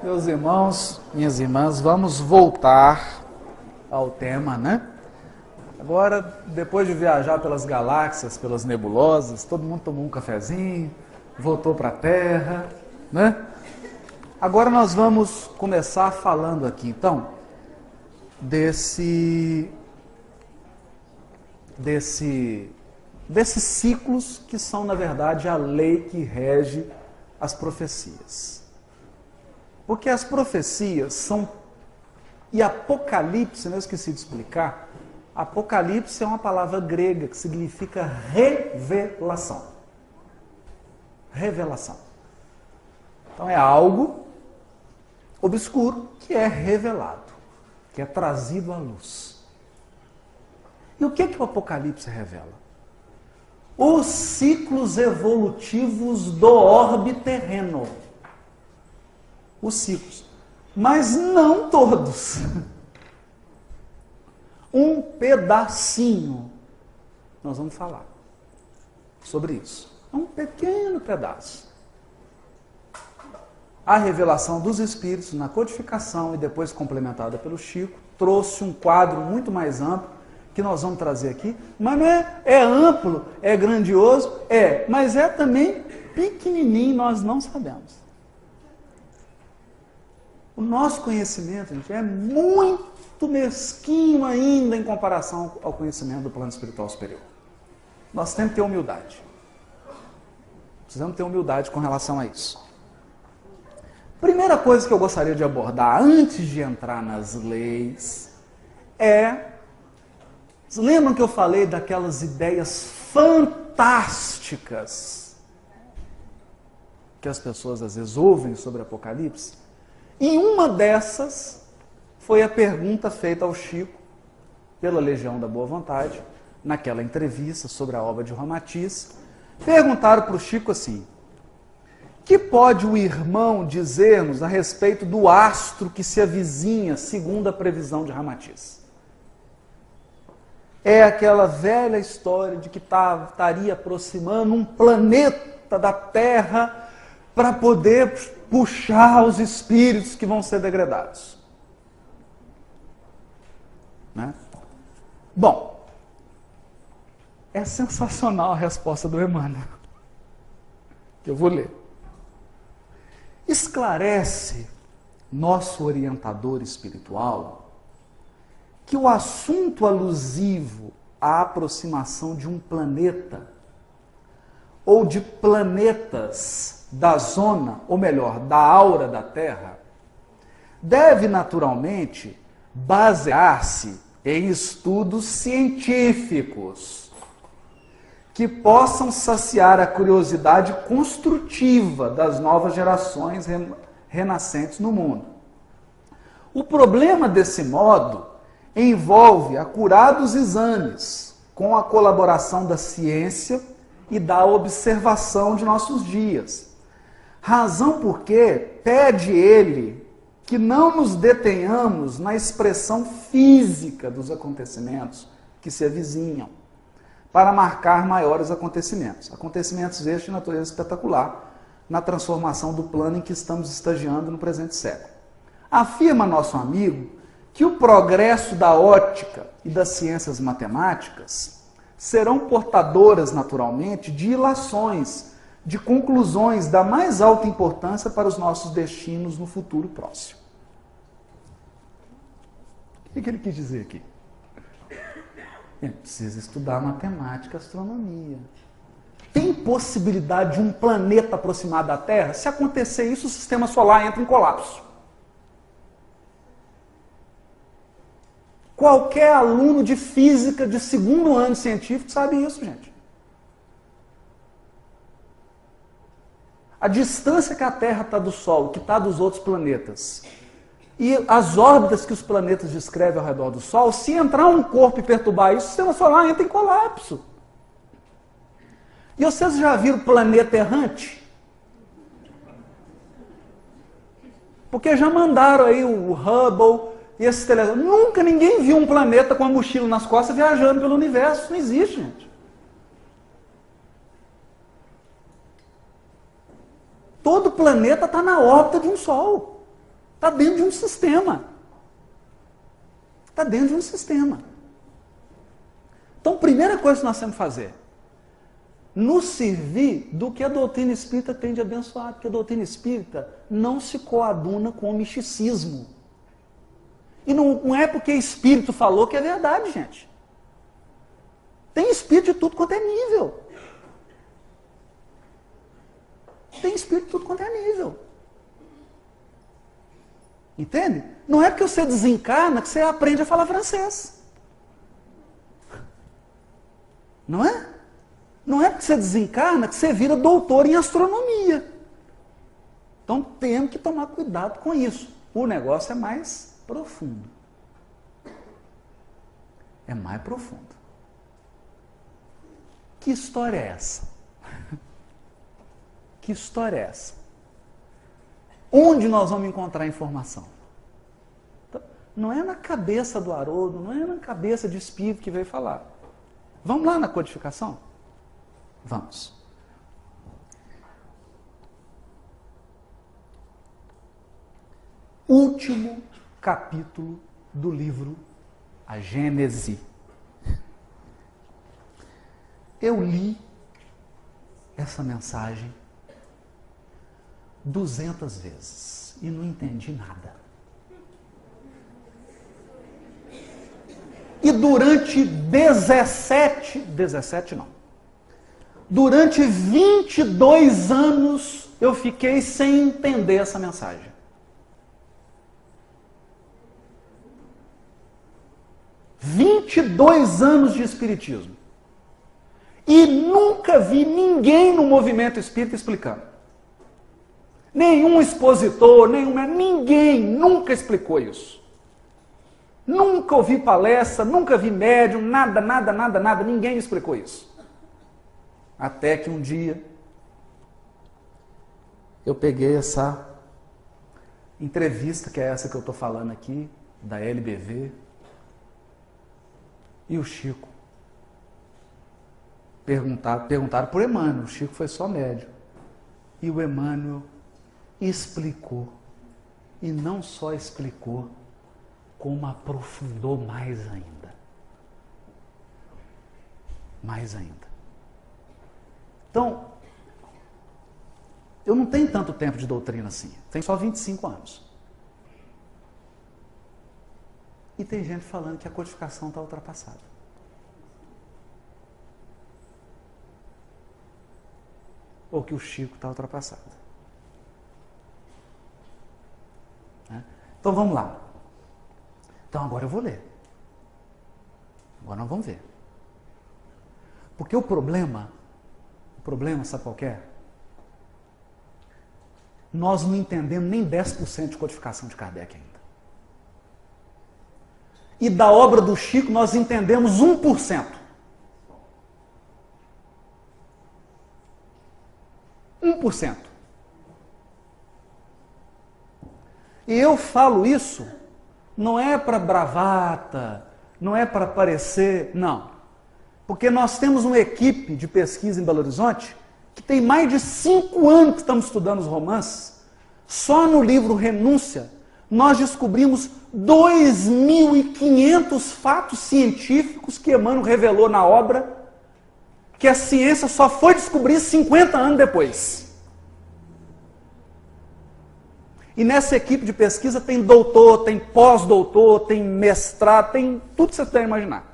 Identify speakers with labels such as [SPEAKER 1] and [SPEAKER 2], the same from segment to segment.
[SPEAKER 1] Meus irmãos, minhas irmãs, vamos voltar ao tema, né? Agora, depois de viajar pelas galáxias, pelas nebulosas, todo mundo tomou um cafezinho, voltou para a Terra, né? Agora nós vamos começar falando aqui, então, desses ciclos que são, na verdade, a lei que rege as profecias. Porque as profecias são... E Apocalipse, eu esqueci de explicar, Apocalipse é uma palavra grega que significa revelação. Revelação. Então é algo obscuro que é revelado, que é trazido à luz. E o que o Apocalipse revela? Os ciclos evolutivos do orbe terreno. Os ciclos. Mas não todos. Um pedacinho. Nós vamos falar sobre isso. Um pequeno pedaço. A revelação dos Espíritos na codificação e depois complementada pelo Chico trouxe um quadro muito mais amplo que nós vamos trazer aqui, mas não é amplo, é grandioso, mas é também pequenininho, nós não sabemos. O nosso conhecimento, gente, é muito mesquinho ainda em comparação ao conhecimento do plano espiritual superior. Nós temos que ter humildade. Precisamos ter humildade com relação a isso. Primeira coisa que eu gostaria de abordar antes de entrar nas leis Vocês lembram que eu falei daquelas ideias fantásticas que as pessoas às vezes ouvem sobre Apocalipse? E uma dessas foi a pergunta feita ao Chico pela Legião da Boa Vontade, naquela entrevista sobre a obra de Ramatiz. Perguntaram para o Chico assim: que pode o irmão dizer-nos a respeito do astro que se avizinha segundo a previsão de Ramatiz? É aquela velha história de que estaria aproximando um planeta da Terra para poder puxar os espíritos que vão ser degradados. Né? Bom, é sensacional a resposta do Emmanuel, que eu vou ler. Esclarece nosso orientador espiritual que o assunto alusivo à aproximação de um planeta ou de planetas da zona, ou melhor, da aura da Terra, deve naturalmente basear-se em estudos científicos que possam saciar a curiosidade construtiva das novas gerações renascentes no mundo. O problema desse modo envolve acurados exames com a colaboração da ciência e da observação de nossos dias. Razão porque pede ele que não nos detenhamos na expressão física dos acontecimentos que se avizinham, para marcar maiores acontecimentos. Acontecimentos estes de natureza espetacular, na transformação do plano em que estamos estagiando no presente século. Afirma nosso amigo que o progresso da ótica e das ciências matemáticas serão portadoras, naturalmente, de ilações, de conclusões da mais alta importância para os nossos destinos no futuro próximo. O que ele quis dizer aqui? Ele precisa estudar matemática e astronomia. Tem possibilidade de um planeta aproximar da Terra? Se acontecer isso, o sistema solar entra em colapso. Qualquer aluno de física de segundo ano científico sabe isso, gente. A distância que a Terra está do Sol, que está dos outros planetas, e as órbitas que os planetas descrevem ao redor do Sol, se entrar um corpo e perturbar isso, o sistema solar entra em colapso. E vocês já viram planeta errante? Porque já mandaram aí o Hubble e esses telescópios. Nunca ninguém viu um planeta com a mochila nas costas viajando pelo universo. Isso não existe, gente. Todo planeta está na órbita de um Sol. Está dentro de um sistema. Está dentro de um sistema. Então, primeira coisa que nós temos que fazer, nos servir do que a doutrina espírita tem de abençoar, porque a doutrina espírita não se coaduna com o misticismo. E não é porque espírito falou que é verdade, gente. Tem espírito de tudo quanto é nível. Tem espírito de tudo quanto é nível. Entende? Não é porque você desencarna que você aprende a falar francês. Não é? Não é porque você desencarna que você vira doutor em astronomia. Então temos que tomar cuidado com isso. O negócio é mais profundo. É mais profundo. Que história é essa? Que história é essa? Onde nós vamos encontrar informação? Então, não é na cabeça do Haroldo, não é na cabeça de espírito que veio falar. Vamos lá na codificação? Vamos. Último capítulo do livro A Gênese. Eu li essa mensagem 200 vezes e não entendi nada. E durante 22 anos eu fiquei sem entender essa mensagem. Vinte e dois anos de espiritismo. E nunca vi ninguém no movimento espírita explicando. Nenhum expositor, ninguém nunca explicou isso. Nunca ouvi palestra, nunca vi médium, nada, ninguém explicou isso. Até que um dia eu peguei essa entrevista, que é essa que eu estou falando aqui, da LBV, e o Chico. Perguntaram por Emmanuel, o Chico foi só médium. E o Emmanuel explicou, e não só explicou, como aprofundou mais ainda. Mais ainda. Então, eu não tenho tanto tempo de doutrina assim, tenho só 25 anos. E tem gente falando que a codificação está ultrapassada. Ou que o Chico está ultrapassado. Então vamos lá. Então agora eu vou ler. Agora nós vamos ver. Porque o problema, sabe qual que é? Nós não entendemos nem 10% de codificação de Kardec ainda. E da obra do Chico nós entendemos 1%. 1%. E eu falo isso, não é para bravata, não é para parecer, não. Porque nós temos uma equipe de pesquisa em Belo Horizonte que tem mais de 5 anos que estamos estudando os romances. Só no livro Renúncia, nós descobrimos 2.500 fatos científicos que Emmanuel revelou na obra, que a ciência só foi descobrir 50 anos depois. E nessa equipe de pesquisa tem doutor, tem pós-doutor, tem mestrado, tem tudo que você puder imaginar.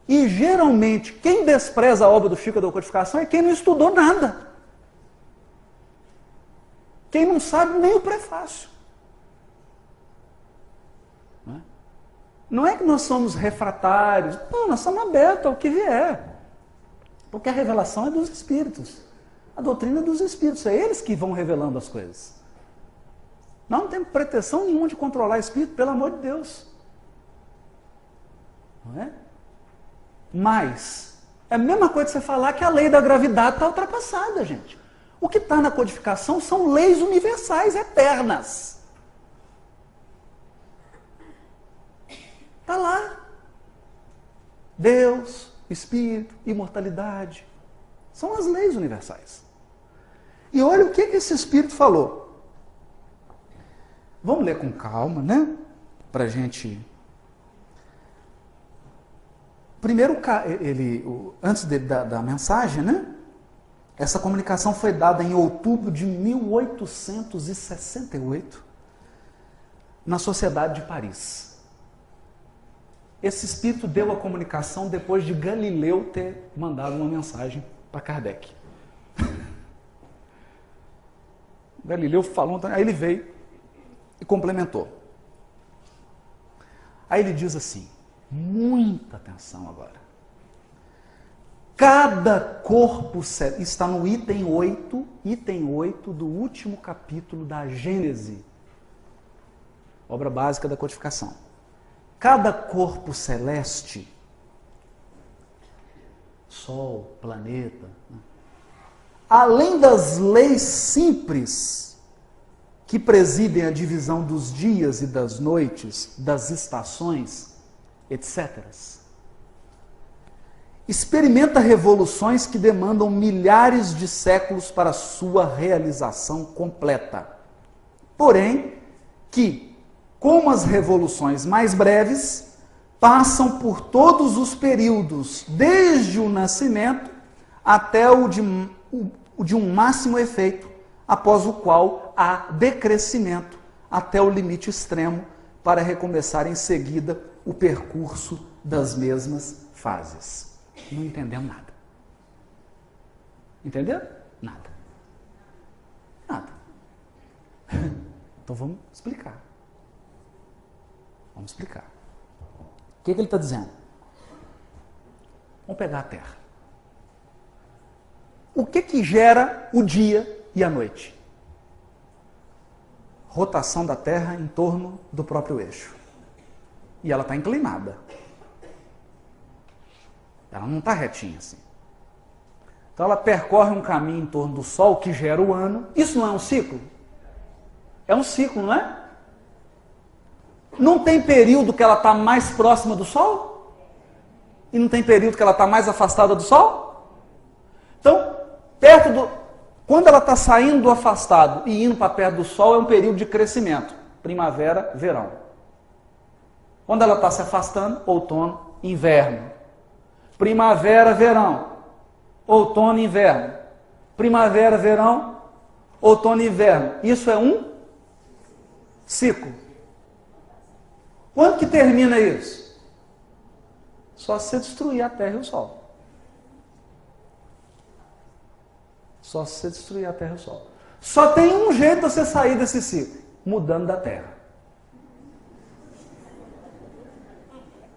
[SPEAKER 1] E geralmente quem despreza a obra do Chico da codificação é quem não estudou nada. Quem não sabe nem o prefácio. Não é que nós somos refratários, não, nós somos abertos ao que vier. Porque a revelação é dos Espíritos. A doutrina é dos Espíritos, é eles que vão revelando as coisas. Nós não temos pretensão nenhuma de controlar o Espírito, pelo amor de Deus. Não é? Mas, é a mesma coisa que você falar que a lei da gravidade está ultrapassada, gente. O que está na codificação são leis universais, eternas. Está lá. Deus, Espírito, imortalidade, São as leis universais. E olha o que esse Espírito falou. Vamos ler com calma, né? Para a gente... Primeiro, antes da mensagem, né? Essa comunicação foi dada em outubro de 1868, na Sociedade de Paris. Esse Espírito deu a comunicação depois de Galileu ter mandado uma mensagem para Kardec. Galileu falou, aí ele veio e complementou. Aí ele diz assim, muita atenção agora. Cada corpo celeste, está no item 8 do último capítulo da Gênese, obra básica da codificação. Cada corpo celeste, Sol, planeta, além das leis simples que presidem a divisão dos dias e das noites, das estações, etc., experimenta revoluções que demandam milhares de séculos para sua realização completa. Porém, que, como as revoluções mais breves, passam por todos os períodos, desde o nascimento até o de um máximo efeito, após o qual há decrescimento até o limite extremo, para recomeçar em seguida o percurso das mesmas fases. Não entendemos nada. Entendeu? Nada. Nada. Então vamos explicar. Vamos explicar. O que ele está dizendo? Vamos pegar a Terra. O que gera o dia e a noite? Rotação da Terra em torno do próprio eixo. E ela está inclinada. Ela não está retinha assim. Então ela percorre um caminho em torno do Sol que gera o ano. Isso não é um ciclo? É um ciclo, não é? Não tem período que ela está mais próxima do Sol? E não tem período que ela está mais afastada do Sol? Então, quando ela está saindo do afastado e indo para perto do Sol, é um período de crescimento. Primavera, verão. Quando ela está se afastando, outono, inverno. Primavera, verão. Outono, inverno. Primavera, verão. Outono, inverno. Isso é um ciclo. Quando que termina isso? Só se você destruir a Terra e o Sol. Só se você destruir a Terra e o Sol. Só tem um jeito de você sair desse ciclo. Mudando da Terra.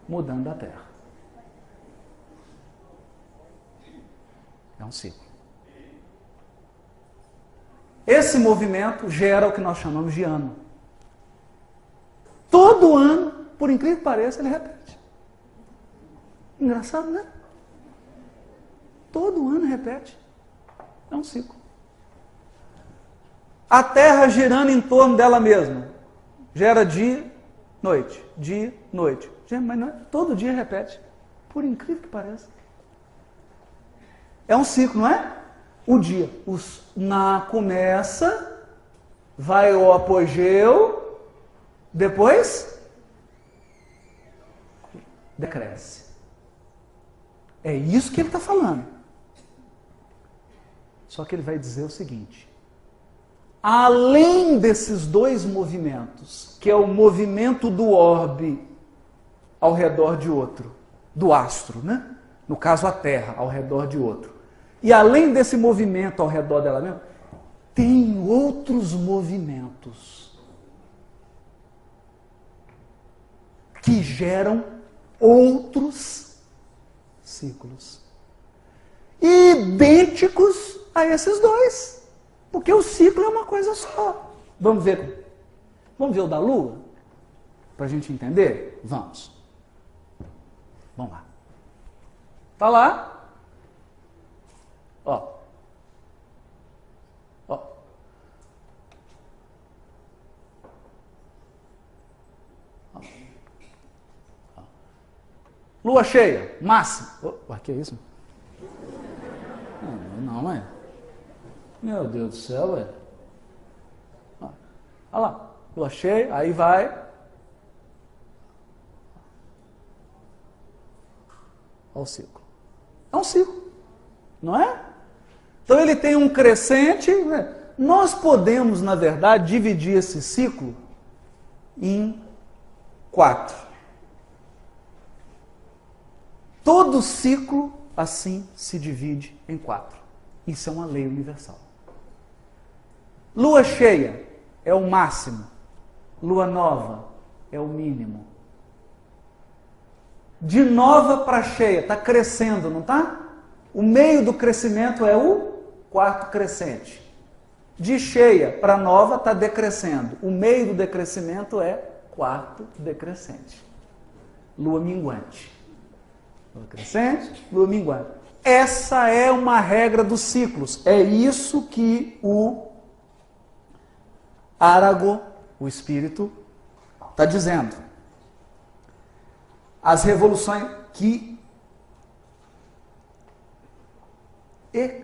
[SPEAKER 1] Mudando da Terra. É um ciclo. Esse movimento gera o que nós chamamos de ano. Todo ano, por incrível que pareça, ele repete. Engraçado, né? Todo ano repete. É um ciclo. A Terra girando em torno dela mesma. Gera dia, noite. Dia, noite. Mas não é, todo dia repete. Por incrível que pareça. É um ciclo, não é? O dia. Começa, vai ao apogeu, depois decresce. É isso que ele está falando. Só que ele vai dizer o seguinte: além desses dois movimentos, que é o movimento do orbe ao redor de outro, do astro, né? No caso a Terra, ao redor de outro. E além desse movimento ao redor dela mesma, tem outros movimentos que geram outros ciclos idênticos a esses dois, porque o ciclo é uma coisa só. Vamos ver o da Lua? Para a gente entender? Vamos lá. Está lá. Ó. Lua cheia, máxima. Que é isso? Não, não é. Meu Deus do céu, ué. Olha lá, lua cheia, aí vai. Olha o ciclo. É um ciclo, não é? Então ele tem um crescente, né? Nós podemos, na verdade, dividir esse ciclo em 4. Todo ciclo, assim, se divide em 4. Isso é uma lei universal. Lua cheia é o máximo. Lua nova é o mínimo. De nova para cheia, está crescendo, não está? O meio do crescimento é o quarto crescente. De cheia para nova está decrescendo. O meio do decrescimento é quarto decrescente. Lua minguante. Lua crescente, lua minguante. Essa é uma regra dos ciclos. É isso que o Arago, o espírito, está dizendo. As revoluções que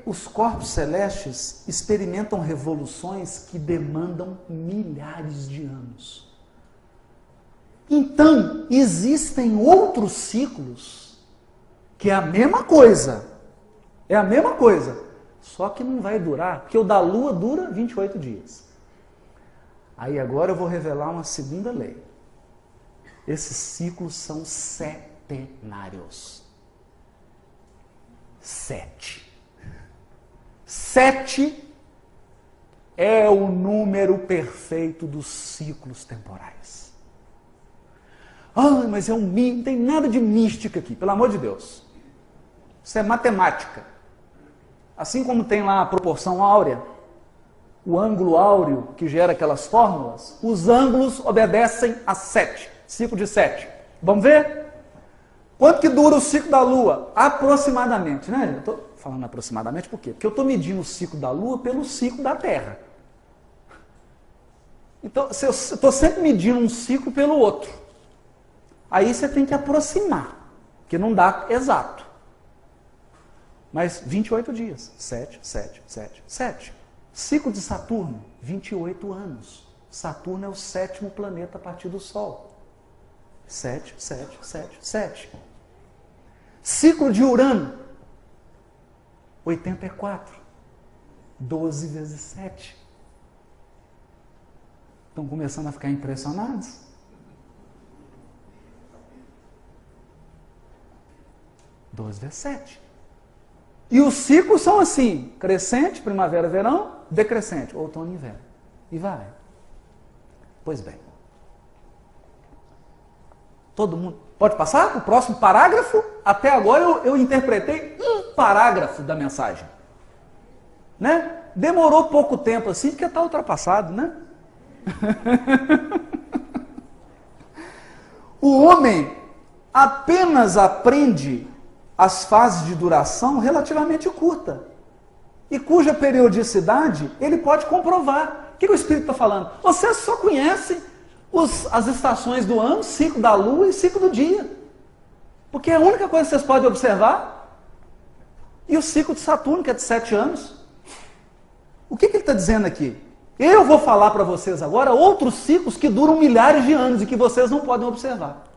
[SPEAKER 1] os corpos celestes experimentam revoluções que demandam milhares de anos. Então, existem outros ciclos que é a mesma coisa. É a mesma coisa. Só que não vai durar, porque o da Lua dura 28 dias. Aí agora eu vou revelar uma segunda lei. Esses ciclos são setenários. 7. 7 é o número perfeito dos ciclos temporais. Ah, mas é um não tem nada de mística aqui, pelo amor de Deus. Isso é matemática. Assim como tem lá a proporção áurea, o ângulo áureo que gera aquelas fórmulas, os ângulos obedecem a 7, ciclo de 7. Vamos ver? Quanto que dura o ciclo da Lua? Aproximadamente, né? Eu estou falando aproximadamente por quê? Porque eu estou medindo o ciclo da Lua pelo ciclo da Terra. Então, eu estou sempre medindo um ciclo pelo outro. Aí você tem que aproximar, porque não dá exato. Mas 28 dias. 7, 7, 7, 7. Ciclo de Saturno, 28 anos. Saturno é o 7º planeta a partir do Sol. 7, 7, 7, 7. Ciclo de Urano, 84. 12 vezes 7. Estão começando a ficar impressionados? Doze vezes 7. E os ciclos são assim: crescente, primavera, verão, decrescente, outono e inverno. E vai. Pois bem. Todo mundo. Pode passar para o próximo parágrafo? Até agora eu interpretei um parágrafo da mensagem. Né? Demorou pouco tempo assim, porque está ultrapassado, né? O homem apenas aprende as fases de duração relativamente curta e cuja periodicidade ele pode comprovar. O que o Espírito está falando? Vocês só conhecem as estações do ano, ciclo da Lua e ciclo do dia. Porque é a única coisa que vocês podem observar. E o ciclo de Saturno, que é de 7 anos. O que ele está dizendo aqui? Eu vou falar para vocês agora outros ciclos que duram milhares de anos e que vocês não podem observar.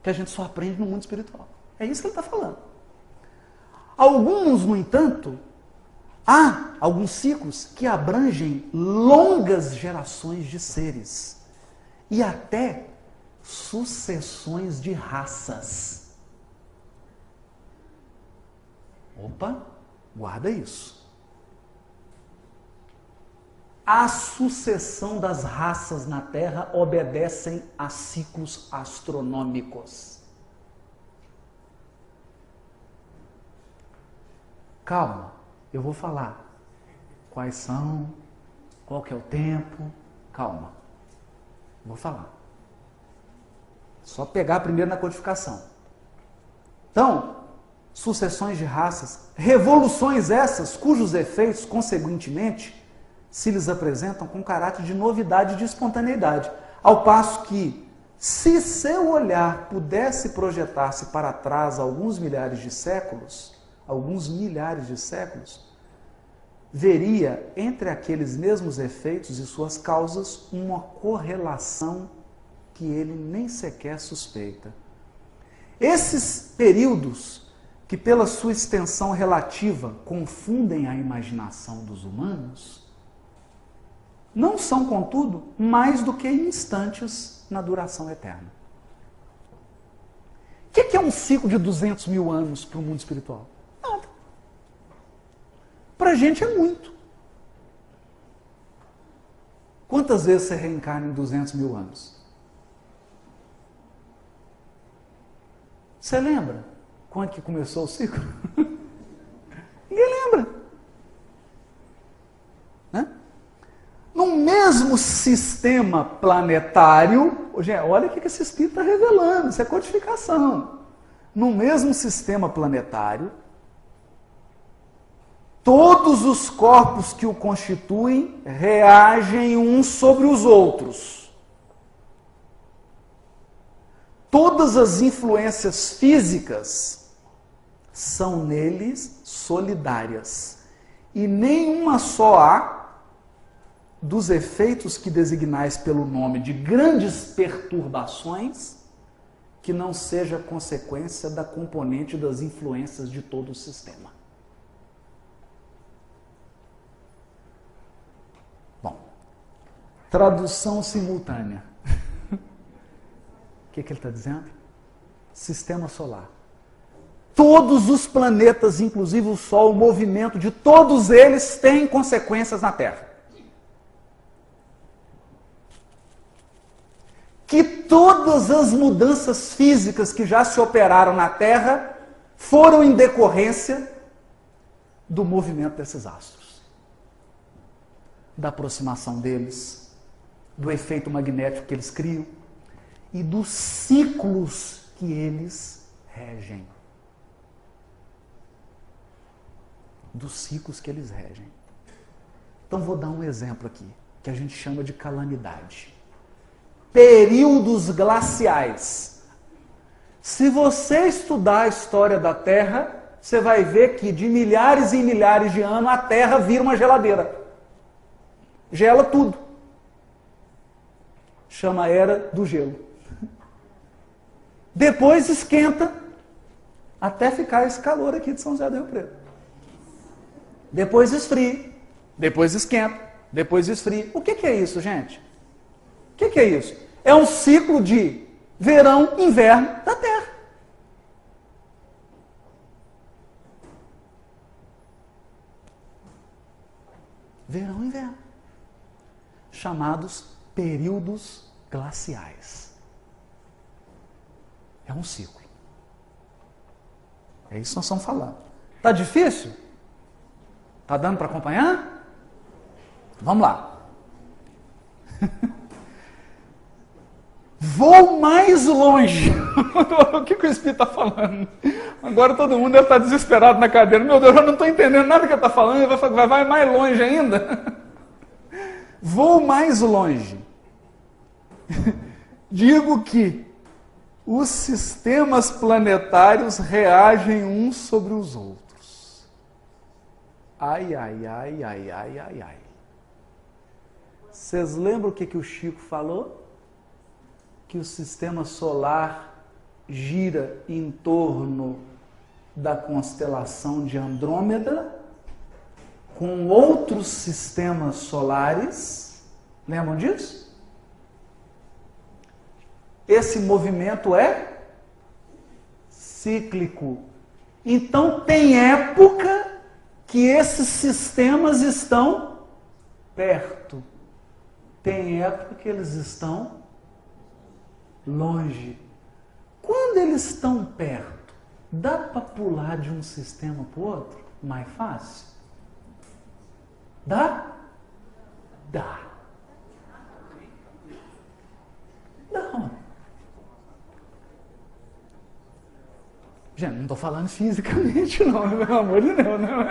[SPEAKER 1] Que a gente só aprende no mundo espiritual. É isso que ele está falando. Alguns, no entanto, há alguns ciclos que abrangem longas gerações de seres e até sucessões de raças. Opa, guarda isso. A sucessão das raças na Terra obedecem a ciclos astronômicos. Calma, eu vou falar quais são, qual que é o tempo. Calma, vou falar. Só pegar primeiro na codificação. Então, sucessões de raças, revoluções essas cujos efeitos, consequentemente, se lhes apresentam com caráter de novidade e de espontaneidade. Ao passo que, se seu olhar pudesse projetar-se para trás alguns milhares de séculos, alguns milhares de séculos, veria entre aqueles mesmos efeitos e suas causas uma correlação que ele nem sequer suspeita. Esses períodos, que pela sua extensão relativa confundem a imaginação dos humanos, não são, contudo, mais do que instantes na duração eterna. O que é um ciclo de 200 mil anos para o mundo espiritual? Nada. Para a gente é muito. Quantas vezes você reencarna em 200 mil anos? Você lembra quando que começou o ciclo? Ninguém lembra. Né? No mesmo sistema planetário, olha o que esse espírito está revelando, isso é codificação. No mesmo sistema planetário, todos os corpos que o constituem reagem uns sobre os outros. Todas as influências físicas são neles solidárias. E nenhuma só há dos efeitos que designais pelo nome de grandes perturbações que não seja consequência da componente das influências de todo o sistema. Bom, tradução simultânea. O que ele está dizendo? Sistema solar. Todos os planetas, inclusive o Sol, o movimento de todos eles tem consequências na Terra. Que todas as mudanças físicas que já se operaram na Terra foram em decorrência do movimento desses astros. Da aproximação deles, do efeito magnético que eles criam, e dos ciclos que eles regem. Dos ciclos que eles regem. Então vou dar um exemplo aqui, que a gente chama de calamidade. Períodos glaciais. Se você estudar a história da Terra, você vai ver que de milhares e milhares de anos a Terra vira uma geladeira. Gela tudo. Chama a Era do Gelo. Depois esquenta até ficar esse calor aqui de São José do Rio Preto. Depois esfria, depois esquenta, depois esfria. O que é isso, gente? O que é isso? É um ciclo de verão, inverno da Terra. Verão e inverno. Chamados períodos glaciais. É um ciclo. É isso que nós estamos falando. Tá difícil? Tá dando para acompanhar? Vamos lá. Vou mais longe. O que o Espírito está falando? Agora todo mundo deve estar desesperado na cadeira. Meu Deus, eu não estou entendendo nada que ele está falando. Ele vai mais longe ainda. Vou mais longe. Digo que os sistemas planetários reagem uns sobre os outros. Ai, ai, ai, ai, ai, ai, ai. Vocês lembram o que o Chico falou? Que o sistema solar gira em torno da constelação de Andrômeda, com outros sistemas solares. Lembram disso? Esse movimento é cíclico. Então tem época que esses sistemas estão perto. Tem época que eles estão longe. Quando eles estão perto, dá para pular de um sistema para o outro mais fácil? Dá? Dá. Não. Gente, não estou falando fisicamente não, pelo amor de Deus. Não.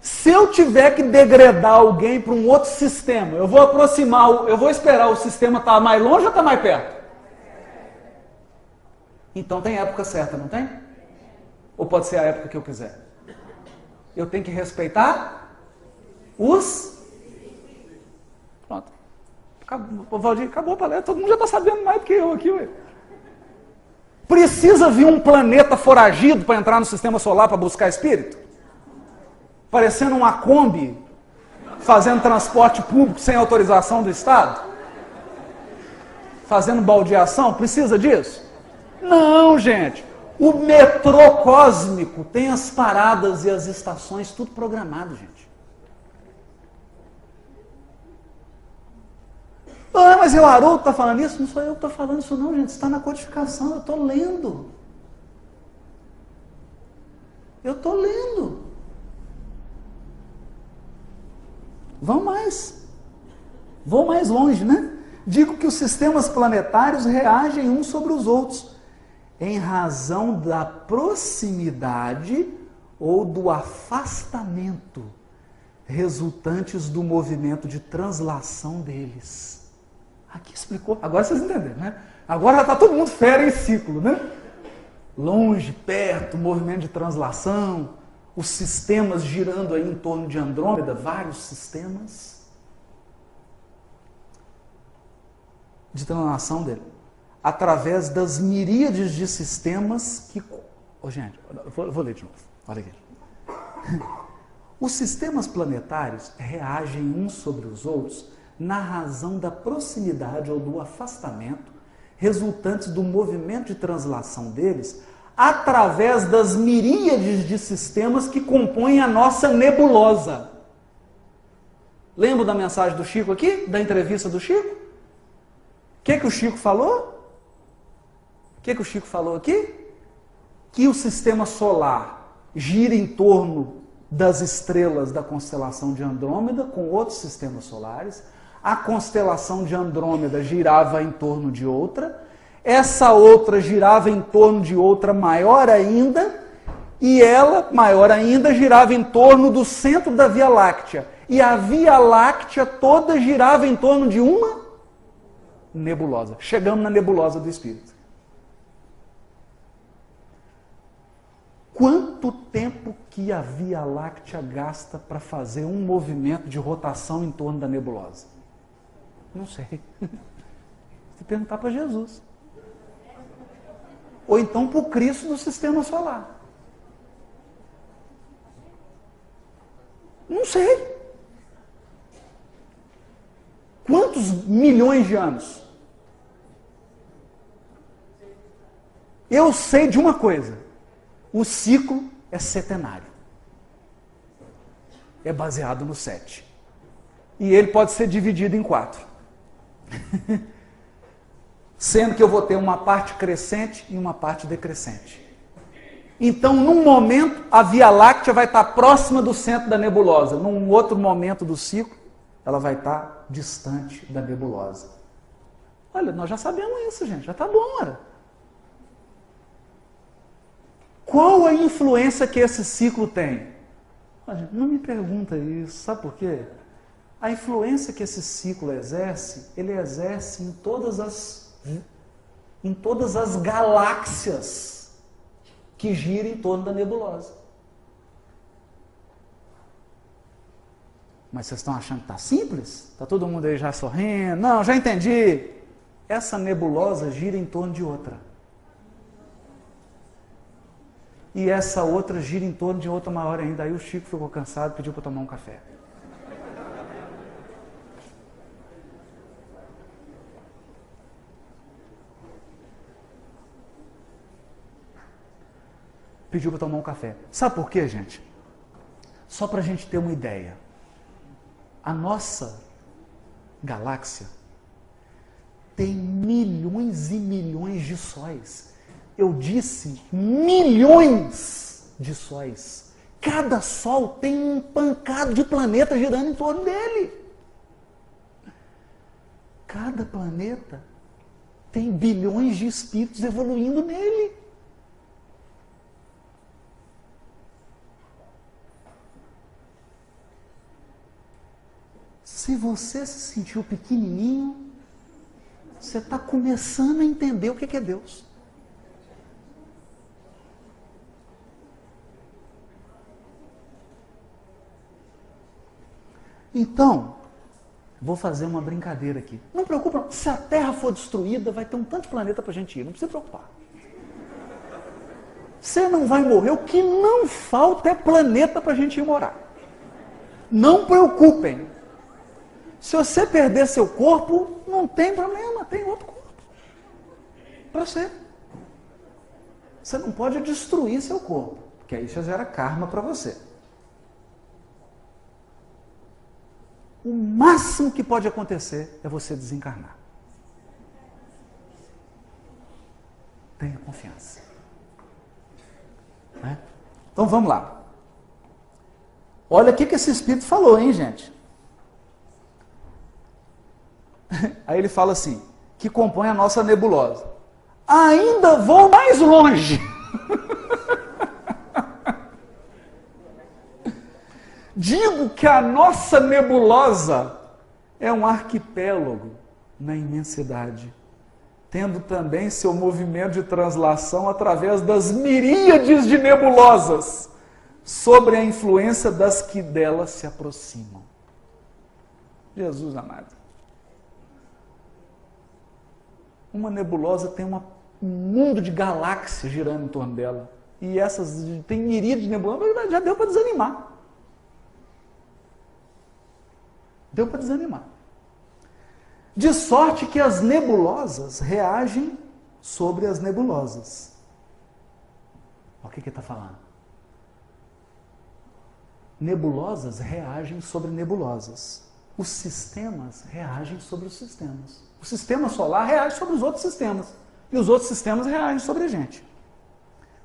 [SPEAKER 1] Se eu tiver que degradar alguém para um outro sistema, eu vou aproximar, eu vou esperar o sistema estar mais longe ou estar mais perto? Então tem época certa, não tem? Ou pode ser a época que eu quiser? Eu tenho que respeitar os... Pronto. Acabou, Valdir, acabou a palestra. Todo mundo já está sabendo mais do que eu aqui, ué. Precisa vir um planeta foragido para entrar no sistema solar para buscar espírito? Parecendo uma Kombi, fazendo transporte público sem autorização do Estado? Fazendo baldeação? Precisa disso? Não, gente. O metrô cósmico tem as paradas e as estações, tudo programado, gente. Ah, mas o Haroldo está falando isso? Não sou eu que estou falando isso não, gente. Está na codificação, eu estou lendo. Eu estou lendo. Vão mais. Vou mais longe, né? Digo que os sistemas planetários reagem uns sobre os outros, em razão da proximidade ou do afastamento resultantes do movimento de translação deles. Aqui explicou. Agora vocês entenderam, né? Agora já está todo mundo fera em ciclo, né? Longe, perto, movimento de translação, os sistemas girando aí em torno de Andrômeda, vários sistemas de translação dele, através das miríades de sistemas que... Oh, gente, eu vou ler de novo. Olha aqui. Os sistemas planetários reagem uns sobre os outros na razão da proximidade ou do afastamento resultantes do movimento de translação deles através das miríades de sistemas que compõem a nossa nebulosa. Lembra da mensagem do Chico aqui? Da entrevista do Chico? O que o Chico falou? O que o Chico falou aqui? Que o sistema solar gira em torno das estrelas da constelação de Andrômeda com outros sistemas solares. A constelação de Andrômeda girava em torno de outra, essa outra girava em torno de outra maior ainda, e ela, maior ainda, girava em torno do centro da Via Láctea. E a Via Láctea toda girava em torno de uma nebulosa. Chegamos na nebulosa do Espírito. Quanto tempo que a Via Láctea gasta para fazer um movimento de rotação em torno da nebulosa? Não sei. Se perguntar para Jesus. Ou então para o Cristo do sistema solar. Não sei. Quantos milhões de anos? Eu sei de uma coisa. O ciclo é setenário. É baseado no 7. E ele pode ser dividido em 4. Sendo que eu vou ter uma parte crescente e uma parte decrescente. Então, num momento, a Via Láctea vai estar próxima do centro da nebulosa. Num outro momento do ciclo, ela vai estar distante da nebulosa. Olha, nós já sabemos isso, gente. Já está bom, ora. Qual a influência que esse ciclo tem? Olha, não me pergunta isso. Sabe por quê? A influência que esse ciclo exerce, ele exerce em todas as galáxias que giram em torno da nebulosa. Mas vocês estão achando que está simples? Está todo mundo aí já sorrindo? Não, já entendi. Essa nebulosa gira em torno de outra. E essa outra gira em torno de outra maior ainda. Aí o Chico ficou cansado e pediu para tomar um café. Pediu para tomar um café. Sabe por quê, gente? Só para a gente ter uma ideia. A nossa galáxia tem milhões e milhões de sóis. Eu disse milhões de sóis. Cada sol tem um pancado de planeta girando em torno dele. Cada planeta tem bilhões de espíritos evoluindo nele. Se você se sentiu pequenininho, você está começando a entender o que é Deus. Então, vou fazer uma brincadeira aqui. Não preocupa, se a Terra for destruída, vai ter um tanto de planeta para a gente ir, não precisa preocupar. Você não vai morrer, o que não falta é planeta para a gente ir morar. Não preocupem. Se você perder seu corpo, não tem problema, tem outro corpo para você. Você não pode destruir seu corpo, porque aí já gera karma para você. O máximo que pode acontecer é você desencarnar. Tenha confiança. Né? Então vamos lá. Olha o que esse espírito falou, hein, gente? Aí ele fala assim, que compõe a nossa nebulosa. Ainda vou mais longe. Digo que a nossa nebulosa é um arquipélago na imensidade, tendo também seu movimento de translação através das miríades de nebulosas, sobre a influência das que delas se aproximam. Jesus amado. Uma nebulosa tem um mundo de galáxias girando em torno dela. E essas tem miríades de nebulosas, já deu para desanimar. Deu para desanimar. De sorte que as nebulosas reagem sobre as nebulosas. Olha o que ele está falando. Nebulosas reagem sobre nebulosas. Os sistemas reagem sobre os sistemas. O sistema solar reage sobre os outros sistemas. E os outros sistemas reagem sobre a gente.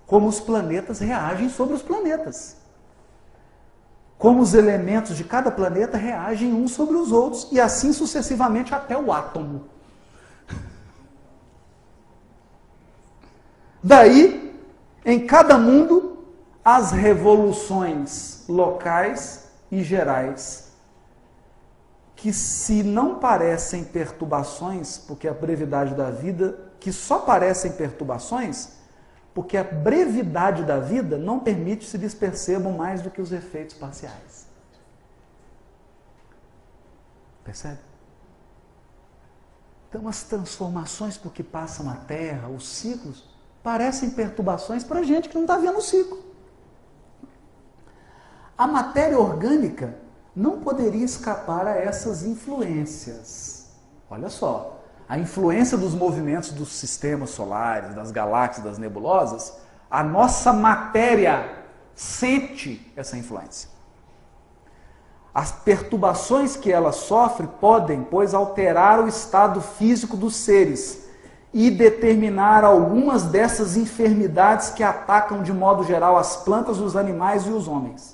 [SPEAKER 1] Como os planetas reagem sobre os planetas. Como os elementos de cada planeta reagem uns sobre os outros. E assim sucessivamente até o átomo. Daí, em cada mundo, as revoluções locais e gerais, que se não parecem perturbações, porque a brevidade da vida, que só parecem perturbações, porque a brevidade da vida não permite se lhes percebam mais do que os efeitos parciais. Percebe? Então as transformações por que passam a Terra, os ciclos, parecem perturbações para a gente que não está vendo o ciclo. A matéria orgânica não poderia escapar a essas influências. Olha só, a influência dos movimentos dos sistemas solares, das galáxias, das nebulosas, a nossa matéria sente essa influência. As perturbações que ela sofre podem, pois, alterar o estado físico dos seres e determinar algumas dessas enfermidades que atacam de modo geral as plantas, os animais e os homens.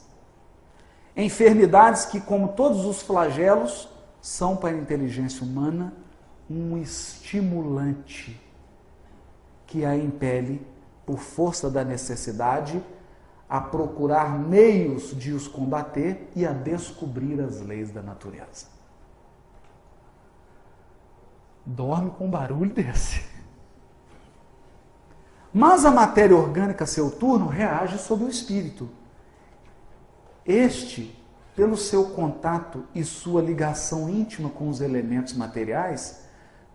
[SPEAKER 1] Enfermidades que, como todos os flagelos, são para a inteligência humana um estimulante que a impele, por força da necessidade, a procurar meios de os combater e a descobrir as leis da natureza. Dorme com um barulho desse. Mas a matéria orgânica, a seu turno, reage sobre o espírito. Este, pelo seu contato e sua ligação íntima com os elementos materiais,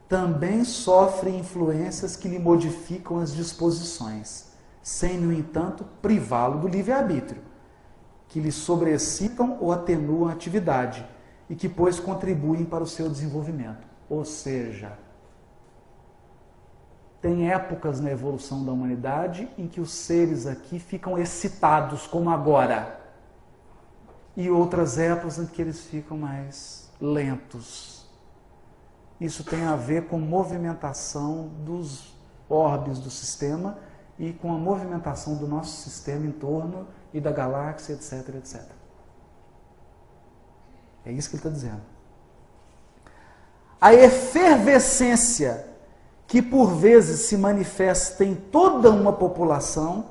[SPEAKER 1] também sofre influências que lhe modificam as disposições, sem, no entanto, privá-lo do livre-arbítrio, que lhe sobrescitam ou atenuam a atividade e que, pois, contribuem para o seu desenvolvimento. Ou seja, tem épocas na evolução da humanidade em que os seres aqui ficam excitados, como agora, e outras épocas em que eles ficam mais lentos. Isso tem a ver com movimentação dos orbes do sistema e com a movimentação do nosso sistema em torno e da galáxia, etc, etc. É isso que ele está dizendo. A efervescência que por vezes se manifesta em toda uma população,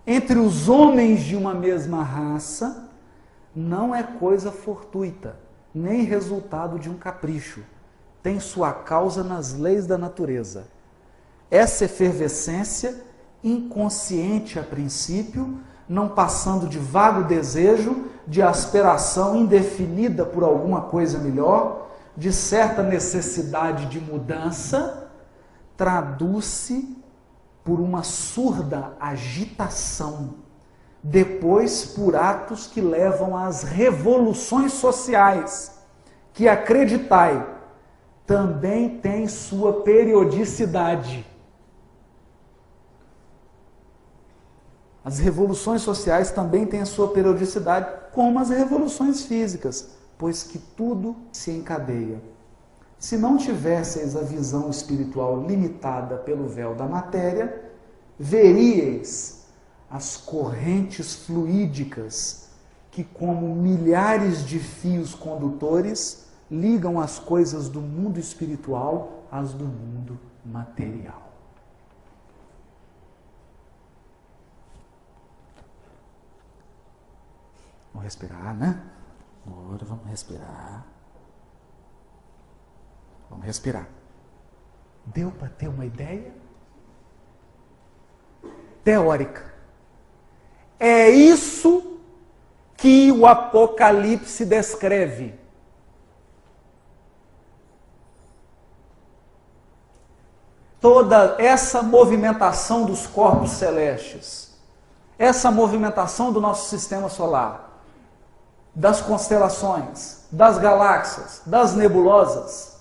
[SPEAKER 1] entre os homens de uma mesma raça, não é coisa fortuita, nem resultado de um capricho. Tem sua causa nas leis da natureza. Essa efervescência, inconsciente a princípio, não passando de vago desejo, de aspiração indefinida por alguma coisa melhor, de certa necessidade de mudança, traduz-se por uma surda agitação, depois por atos que levam às revoluções sociais, que, acreditai, também tem sua periodicidade. As revoluções sociais também têm a sua periodicidade, como as revoluções físicas, pois que tudo se encadeia. Se não tivesseis a visão espiritual limitada pelo véu da matéria, veríeis as correntes fluídicas que, como milhares de fios condutores, ligam as coisas do mundo espiritual às do mundo material. Vamos respirar, né? Agora vamos respirar. Vamos respirar. Deu para ter uma ideia? Teórica. É isso que o Apocalipse descreve. Toda essa movimentação dos corpos celestes, essa movimentação do nosso sistema solar, das constelações, das galáxias, das nebulosas,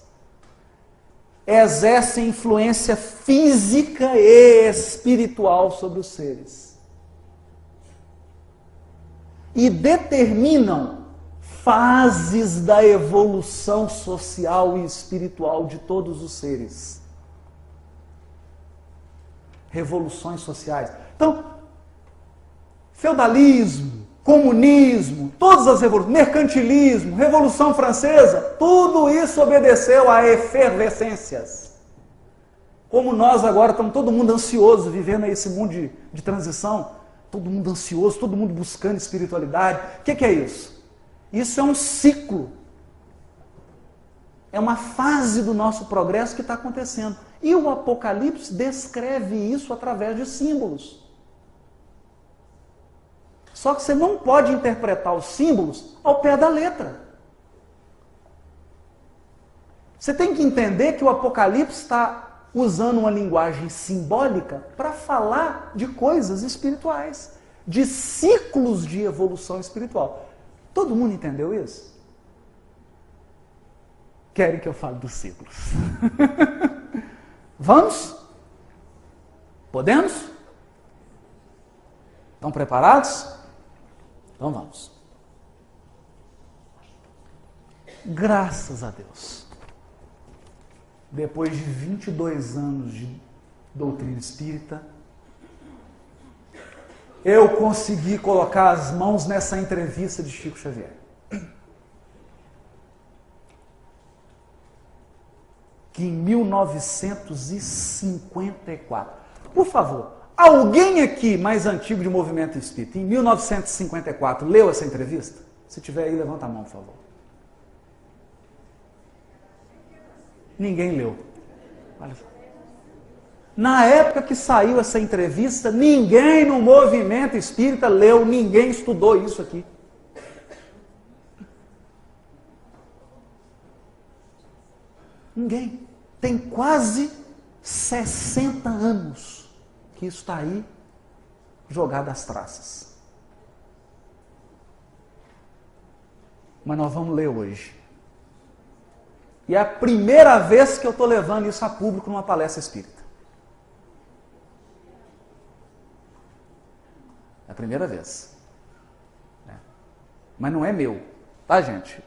[SPEAKER 1] exercem influência física e espiritual sobre os seres. E determinam fases da evolução social e espiritual de todos os seres. Revoluções sociais. Então, feudalismo, comunismo, todas as revoluções, mercantilismo, Revolução Francesa, tudo isso obedeceu a efervescências. Como nós agora estamos todo mundo ansioso, vivendo esse mundo de transição, todo mundo ansioso, todo mundo buscando espiritualidade. O que é isso? Isso é um ciclo. É uma fase do nosso progresso que está acontecendo. E o Apocalipse descreve isso através de símbolos. Só que você não pode interpretar os símbolos ao pé da letra. Você tem que entender que o Apocalipse está usando uma linguagem simbólica para falar de coisas espirituais, de ciclos de evolução espiritual. Todo mundo entendeu isso? Querem que eu fale dos ciclos? Vamos? Podemos? Estão preparados? Então vamos. Graças a Deus, depois de 22 anos de doutrina espírita, eu consegui colocar as mãos nessa entrevista de Chico Xavier. Que em 1954, por favor, alguém aqui mais antigo de movimento espírita, em 1954, leu essa entrevista? Se tiver aí, levanta a mão, por favor. Ninguém leu. Olha só. Na época que saiu essa entrevista, ninguém no movimento espírita leu, ninguém estudou isso aqui. Ninguém. Tem quase 60 anos que isso está aí jogado às traças. Mas nós vamos ler hoje. E é a primeira vez que eu estou levando isso a público numa palestra espírita. É a primeira vez. Mas não é meu, tá, gente?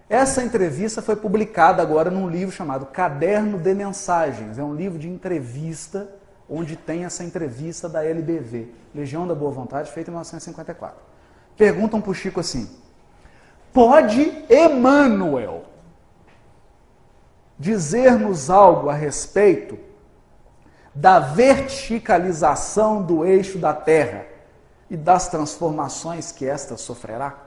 [SPEAKER 1] Essa entrevista foi publicada agora num livro chamado Caderno de Mensagens. É um livro de entrevista, onde tem essa entrevista da LBV, Legião da Boa Vontade, feita em 1954. Perguntam para o Chico assim: pode Emmanuel dizer-nos algo a respeito da verticalização do eixo da Terra e das transformações que esta sofrerá?